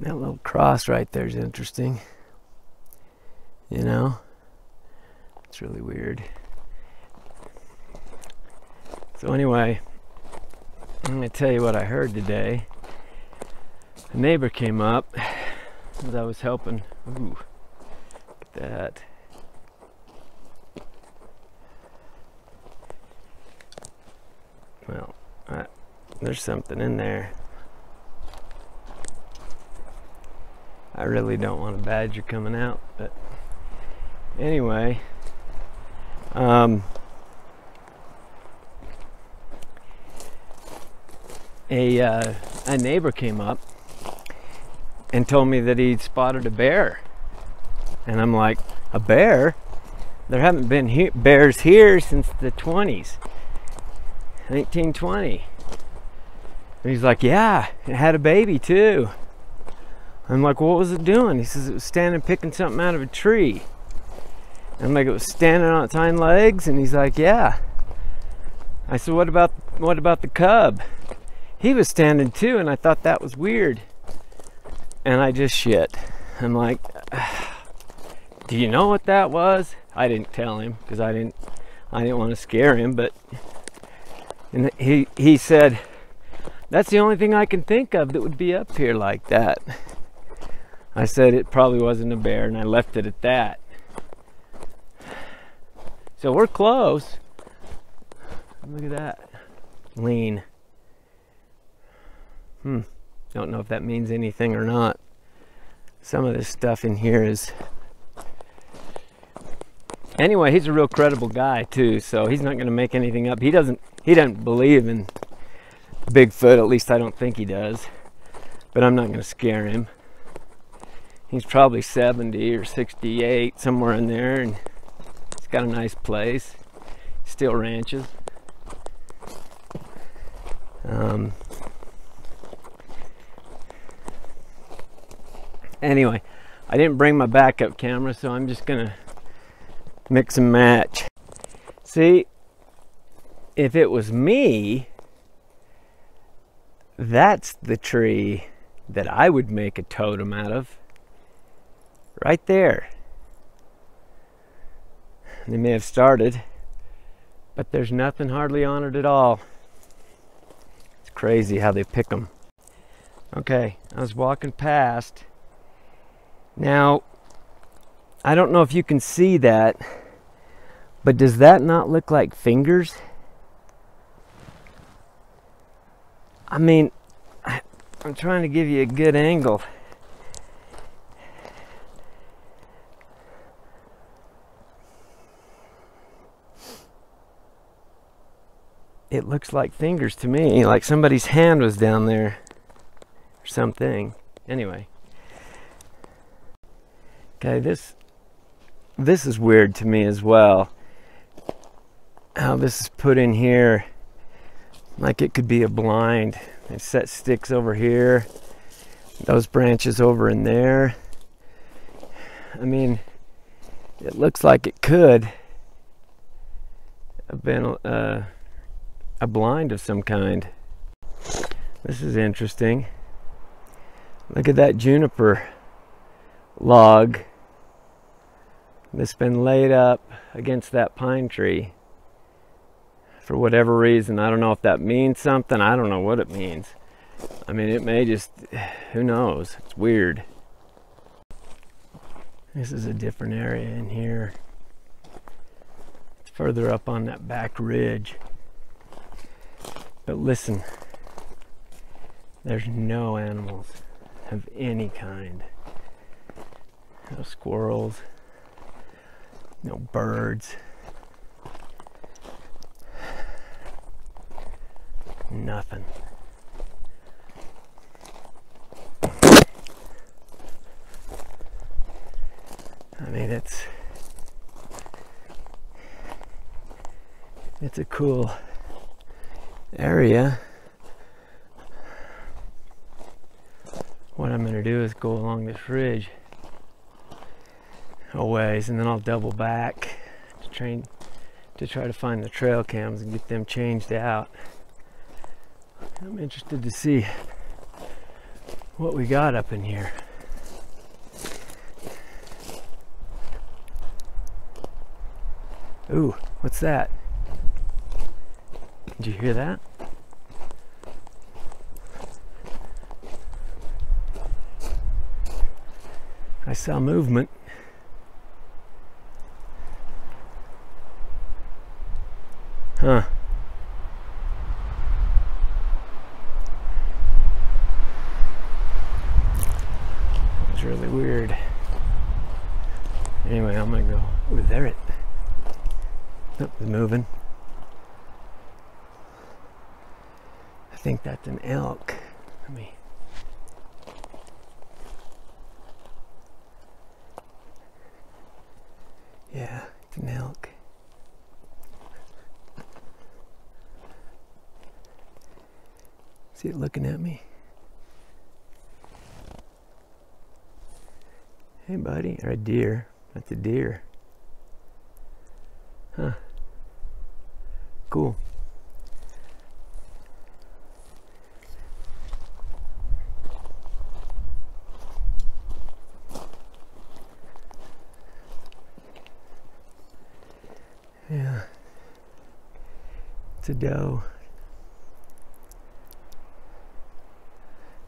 That little cross right there is interesting. You know? It's really weird. So anyway, I'm going to tell you what I heard today. A neighbor came up as I was helping. Ooh, look at that. Well, there's something in there. I really don't want a badger coming out, but anyway, a neighbor came up and told me that he'd spotted a bear, and I'm like, a bear? There haven't been bears here since the 20s, 1920. And he's like, yeah, it had a baby too. I'm like, what was it doing? He says it was standing picking something out of a tree. And I'm like, it was standing on its hind legs? And he's like, yeah. I said, what about the cub? He was standing too, and I thought that was weird. And I just shit. I'm like, do you know what that was? I didn't tell him because I didn't want to scare him, but and he said, that's the only thing I can think of that would be up here like that. I said it probably wasn't a bear, and I left it at that. So we're close. Look at that. Lean. Don't know if that means anything or not. Some of this stuff in here is... Anyway, he's a real credible guy too, so he's not going to make anything up. He doesn't believe in Bigfoot, at least I don't think he does. But I'm not going to scare him. He's probably 70 or 68, somewhere in there, and he's got a nice place. Still ranches. Anyway, I didn't bring my backup camera, so I'm just gonna mix and match. See, if it was me, that's the tree that I would make a totem out of. Right there. They may have started, but there's nothing hardly on it at all. It's crazy how they pick them. Okay, I was walking past. Now, I don't know if you can see that, but does that not look like fingers? I mean, I'm trying to give you a good angle. It looks like fingers to me, like somebody's hand was down there or something. Anyway. Okay, this is weird to me as well. How this is put in here like it could be a blind. They set sticks over here, those branches over in there. I mean, it looks like it could have been a blind of some kind. This is interesting. Look at that juniper log that's been laid up against that pine tree for whatever reason. I don't know if that means something. I don't know what it means. I mean, it may just, who knows? It's weird. This is a different area in here. It's further up on that back ridge. But listen, there's no animals of any kind. No squirrels, no birds, nothing. I mean, it's a cool area. What I'm going to do is go along this ridge a ways, and then I'll double back to try to find the trail cams and get them changed out. I'm interested to see what we got up in here. Ooh, what's that? Did you hear that? I saw movement. Huh. It was really weird. Anyway, I'm gonna go. Ooh, there it. Oh, it's moving. I think that's an elk. Let me. Yeah, it's an elk. See it looking at me? Hey, buddy. Or a deer. That's a deer. Huh. Cool. Yeah. It's a doe.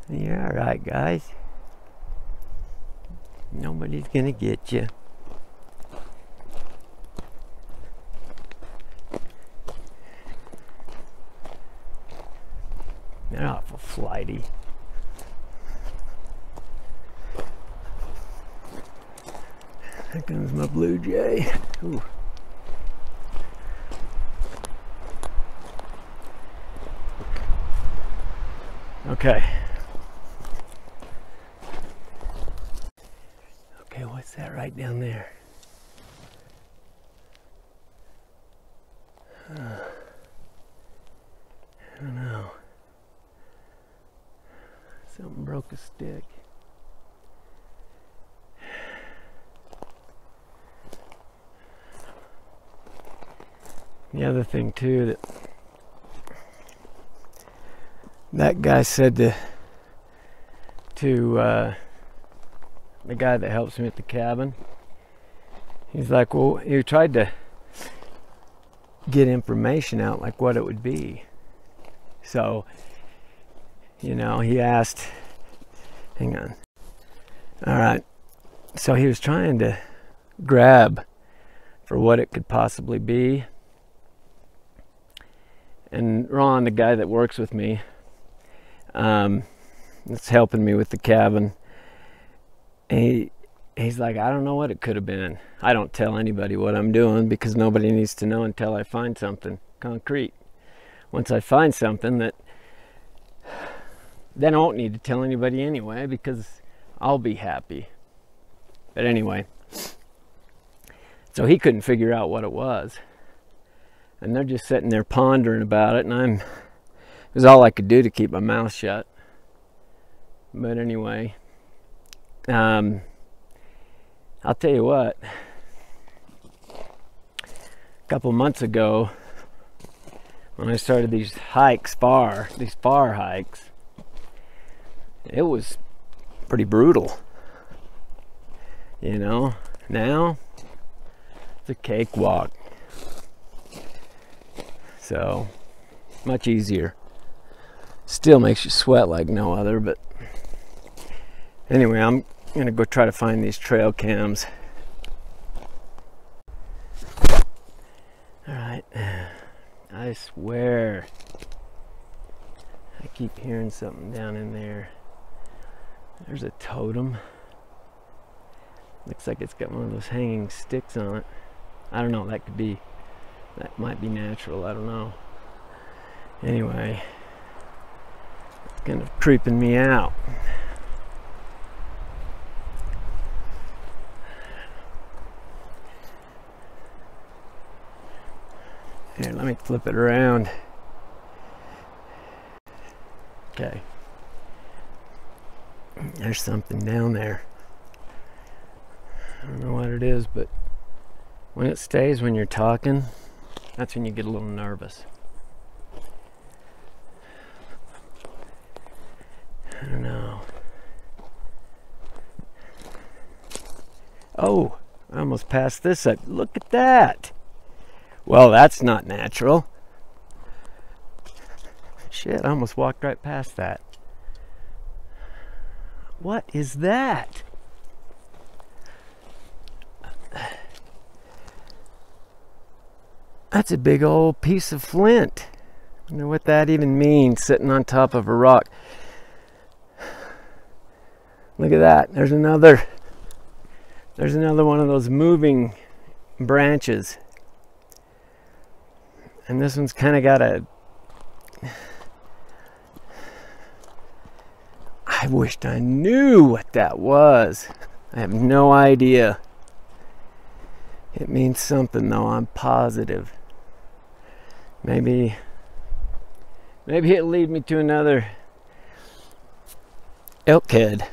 You're all right, guys. Nobody's gonna get you. They're awful flighty. Here comes my blue jay. Ooh. Okay. Okay, what's that right down there? I don't know. Something broke a stick. The other thing too that guy said to the guy that helps me at the cabin, he's like, well, he tried to get information out like what it would be. So, you know, he asked, hang on. All right. So he was trying to grab for what it could possibly be. And Ron, the guy that works with me, that's helping me with the cabin, he's like, I don't know what it could have been. I don't tell anybody what I'm doing because nobody needs to know until I find something concrete. Once I find something that, then I won't need to tell anybody anyway because I'll be happy. But anyway, so he couldn't figure out what it was. And they're just sitting there pondering about it, and it was all I could do to keep my mouth shut. But anyway, I'll tell you what, a couple months ago, when I started these spar hikes, it was pretty brutal. You know, now it's a cakewalk. So, much easier. Still makes you sweat like no other, but anyway, I'm gonna go try to find these trail cams. Alright, I swear I keep hearing something down in there. There's a totem. Looks like it's got one of those hanging sticks on it. I don't know, that might be natural, I don't know. Anyway, it's kind of creeping me out. Here, let me flip it around. Okay. There's something down there. I don't know what it is, but when it stays when you're talking, that's when you get a little nervous. I don't know. Oh, I almost passed this up. Look at that. Well, that's not natural. Shit, I almost walked right past that. What is that? That's a big old piece of flint. I wonder what that even means, sitting on top of a rock. Look at that. There's another one of those moving branches. And this one's kind of got a... I wished I knew what that was. I have no idea. It means something though, I'm positive. Maybe it'll lead me to another elk head.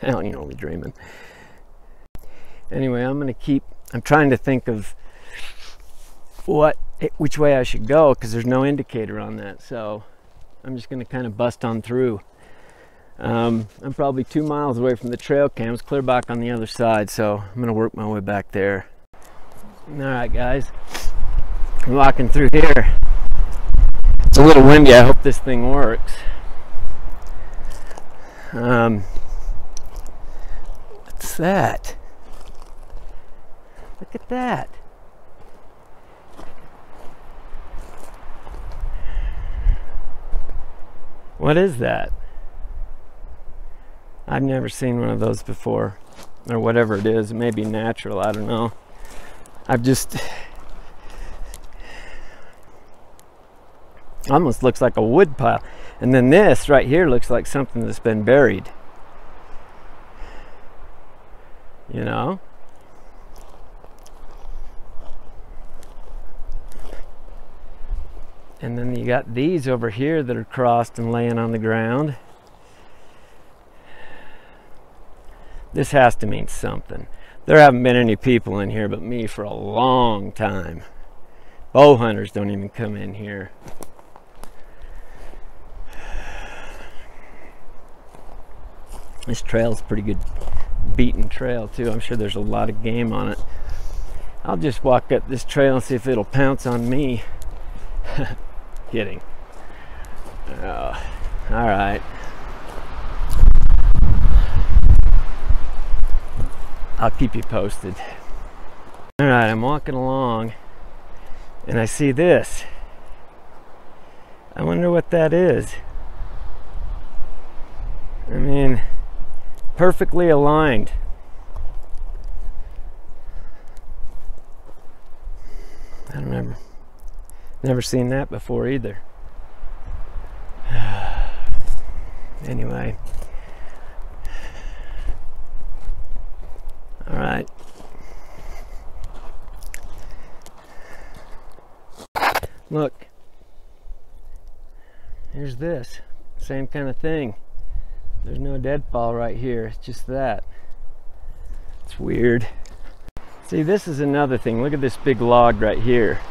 I'm only dreaming. Anyway, I'm trying to think of which way I should go, because there's no indicator on that. So I'm just going to kind of bust on through. I'm probably 2 miles away from the trail cams, clear back on the other side. So I'm going to work my way back there. All right, guys. I'm walking through here. It's a little windy. I hope this thing works. What's that? Look at that. What is that? I've never seen one of those before, or whatever it is. It may be natural, I don't know. Almost looks like a wood pile. And then this right here looks like something that's been buried. You know? And then you got these over here that are crossed and laying on the ground. This has to mean something. There haven't been any people in here but me for a long time. Bow hunters don't even come in here. This trail's a pretty good beaten trail too. I'm sure there's a lot of game on it. I'll just walk up this trail and see if it'll pounce on me. Kidding. All right. I'll keep you posted. All right, I'm walking along and I see this. I wonder what that is. I mean, perfectly aligned. I don't remember. Never seen that before either. Anyway. All right. Look. Here's this. Same kind of thing. There's no deadfall right here. It's just that. It's weird. See, this is another thing. Look at this big log right here.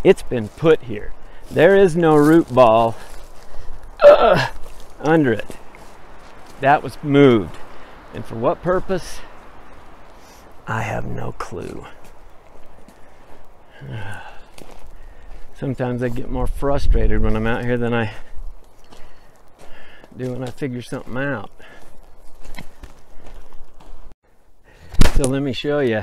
It's been put here. There is no root ball under it. That was moved. And for what purpose? I have no clue. Sometimes I get more frustrated when I'm out here than I do when I figure something out. So let me show you.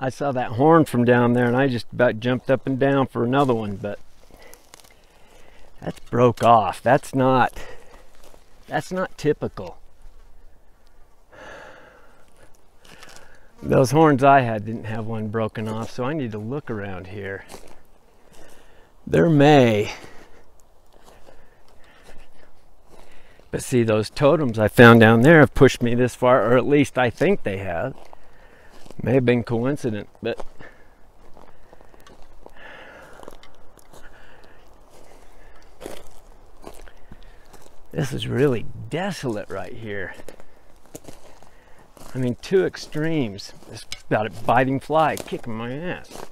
I saw that horn from down there and I just about jumped up and down for another one, but that's broke off. That's not typical. Those horns I had didn't have one broken off, so I need to look around here. There may. But see, those totems I found down there have pushed me this far, or at least I think they have. May have been coincident, but this is really desolate right here. I mean, two extremes. It's about a biting fly kicking my ass.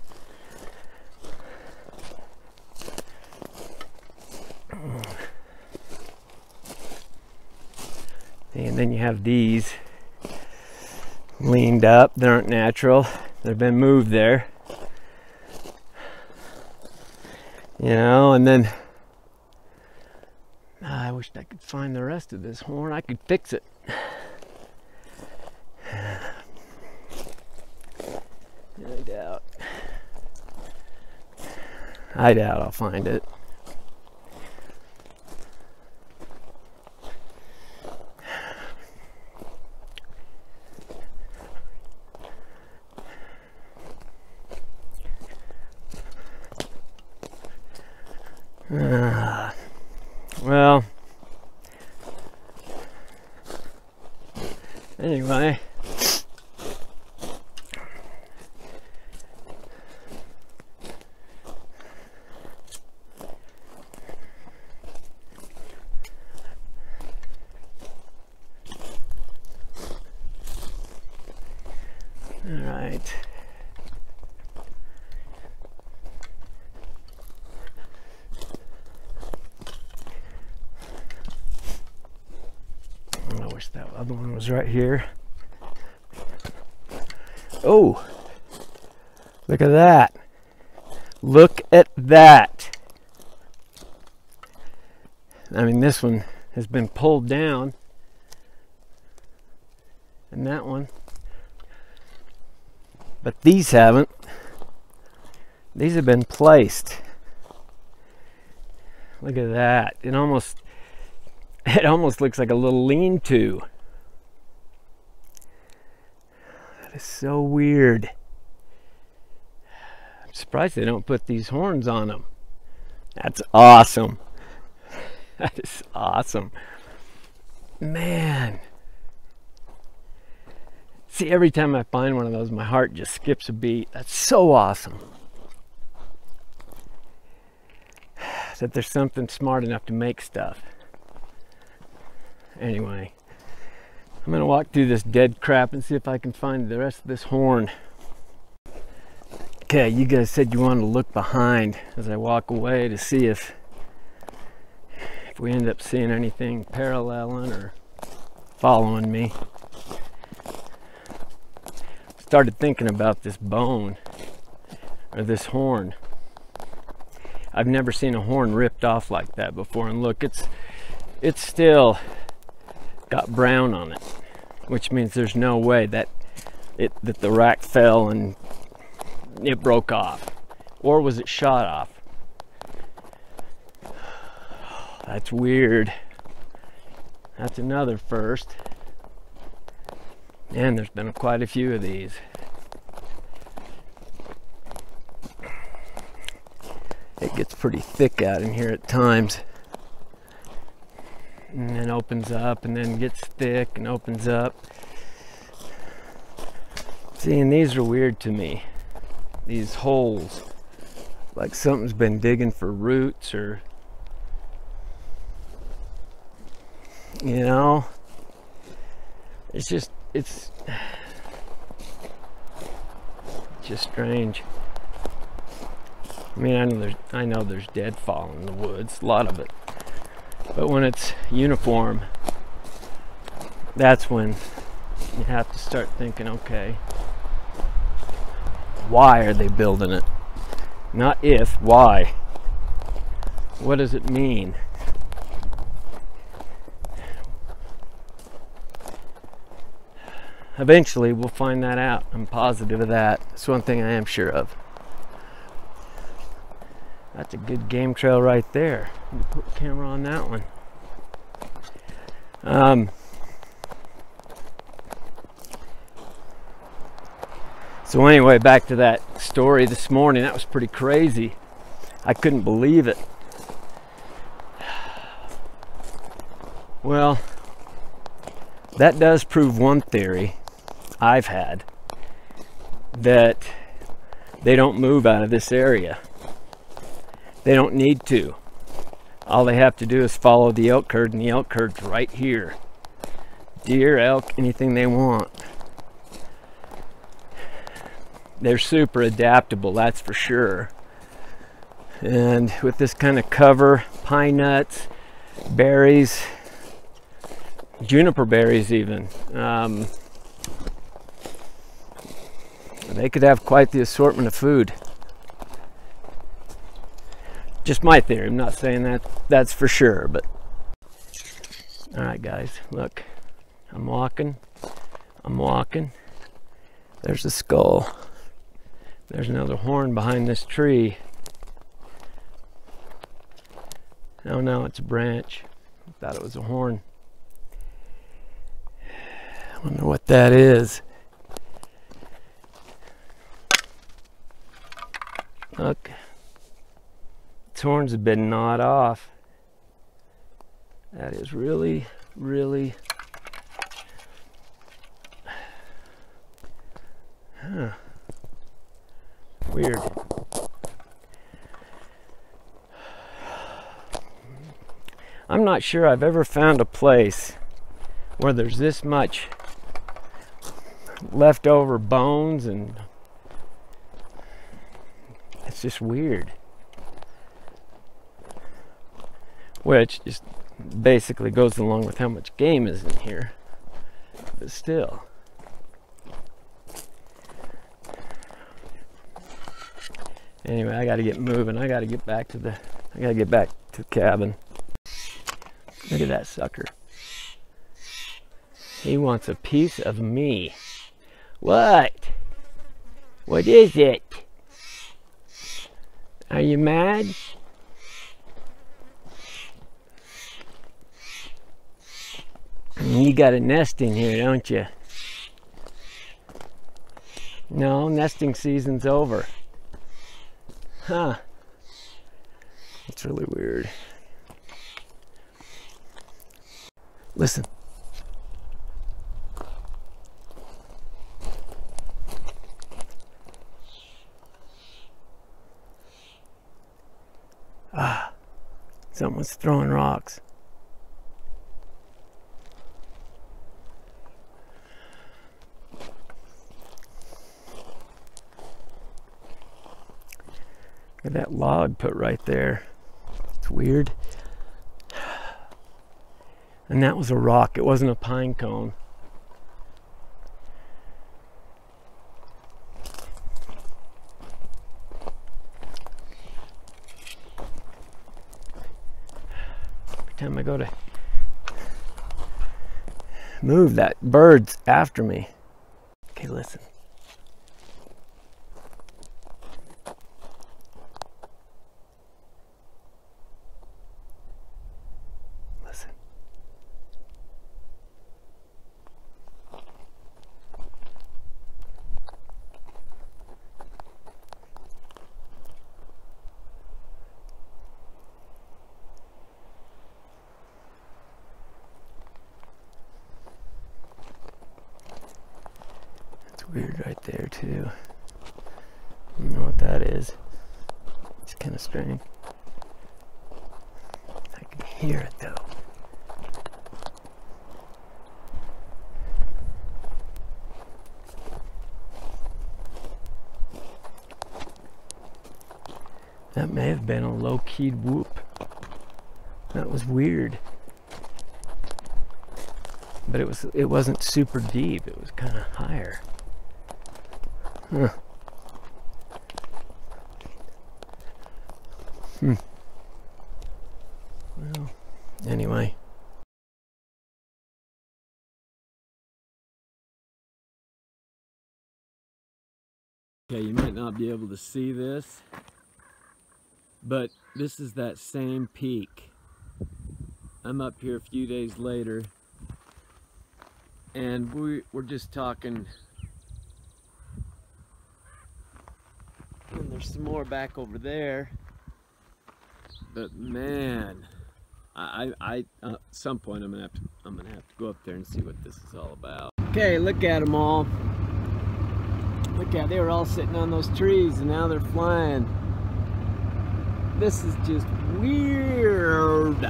And then you have these. leaned up. They aren't natural. They've been moved there. You know, and then I wish I could find the rest of this horn. I could fix it. I doubt I'll find it. Well, anyway, all right. I wish that other one was right here. Oh, look at that. Look at that. I mean, this one has been pulled down, and that one, but these haven't. These have been placed. Look at that. It almost looks like a little lean-to. That is so weird. I'm surprised they don't put these horns on them. That's awesome. That is awesome. Man. See, every time I find one of those, my heart just skips a beat. That's so awesome. That there's something smart enough to make stuff. Anyway, I'm gonna walk through this dead crap and see if I can find the rest of this horn. Okay, you guys said you wanted to look behind as I walk away to see if we end up seeing anything paralleling or following me. Started thinking about this bone or this horn. I've never seen a horn ripped off like that before, and look, it's still got brown on it, which means there's no way that the rack fell and it broke off, or was it shot off? That's weird. That's another first, and there's been quite a few of these. It gets pretty thick out in here at times, and then opens up and then gets thick and opens up. See, and these are weird to me, these holes, like something's been digging for roots, or you know, it's just strange. I mean, I know there's deadfall in the woods, a lot of it, but when it's uniform, that's when you have to start thinking, okay, why are they building it? Not if, why? What does it mean? Eventually we'll find that out. I'm positive of that. That's one thing I am sure of. That's a good game trail right there. Put the camera on that one. So anyway, back to that story this morning. That was pretty crazy. I couldn't believe it. Well, that does prove one theory I've had, that they don't move out of this area. They don't need to. All they have to do is follow the elk herd, and the elk herd's right here. Deer, elk, anything they want. They're super adaptable, that's for sure. And with this kind of cover, pine nuts, berries, juniper berries even, They could have quite the assortment of food. Just my theory. I'm not saying that's for sure, but all right, guys, look. I'm walking. There's a skull. There's another horn behind this tree. Oh no, it's a branch. I thought it was a horn. I wonder what that is. Look, its horns have been gnawed off. That is really, really... Huh. Weird. I'm not sure I've ever found a place where there's this much leftover bones, and it's just weird. Which just basically goes along with how much game is in here. But still. Anyway, I gotta get moving. I gotta get back to the cabin. Look at that sucker. He wants a piece of me. What? What is it? Are you mad? You got a nest in here, don't you? No, nesting season's over. Huh. It's really weird. Listen. Ah, someone's throwing rocks. Look at that log put right there. It's weird. And that was a rock. It wasn't a pine cone. Every time I go to move, that bird's after me. Okay, listen. Weird right there too. I don't know what that is. It's kind of strange. I can hear it though. That may have been a low-keyed whoop. That was weird. But it wasn't super deep. It was kind of higher. Huh. Well, anyway. Okay, you might not be able to see this, but this is that same peak. I'm up here a few days later, and we're just talking. And there's some more back over there, but man, I at some point I'm gonna have to go up there and see what this is all about. Okay, look at them all. Look at, they were all sitting on those trees and now they're flying. This is just weird.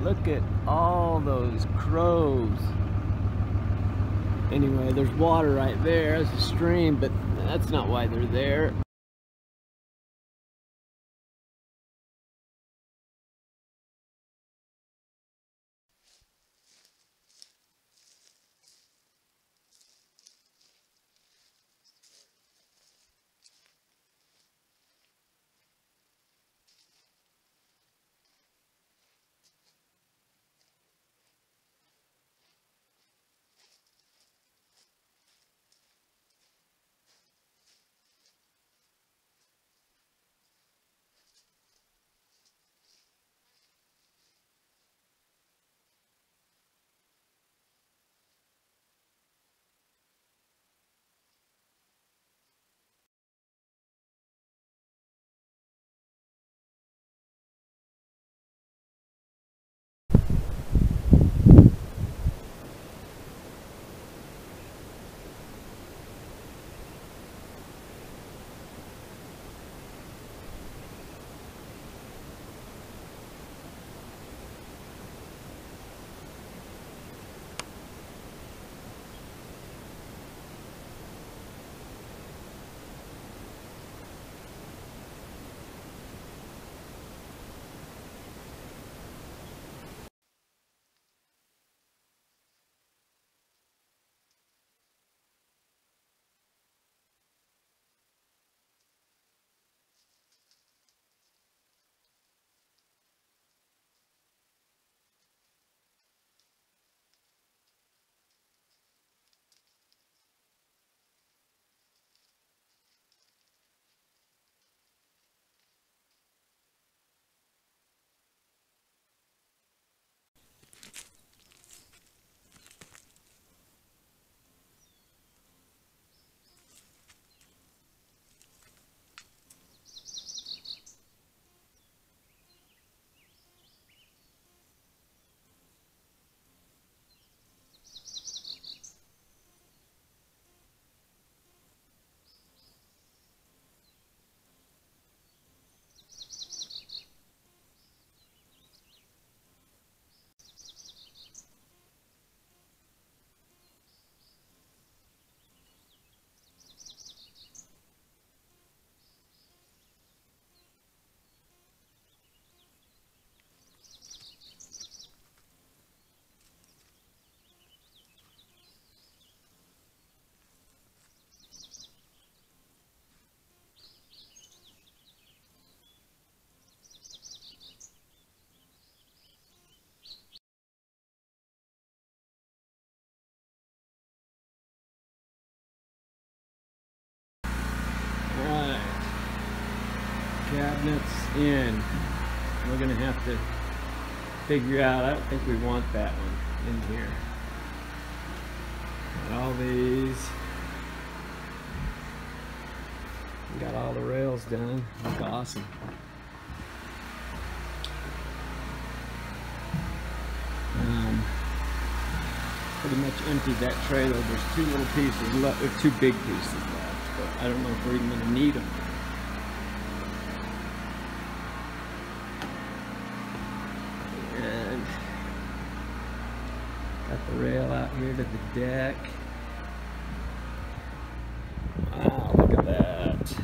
Look at all those crows. Anyway, there's water right there. There's a stream, but that's not why they're there. cabinets in. We're gonna have to figure out, I don't think we want that one in here. Got all these. We got all the rails done. Look awesome. Pretty much emptied that trailer. There's 2 little pieces left, or 2 big pieces left, but I don't know if we're even gonna need them. And got the rail out here to the deck. Wow, look at that.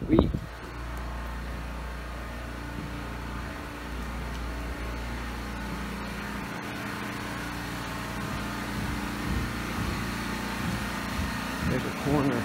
Sweet. There's a corner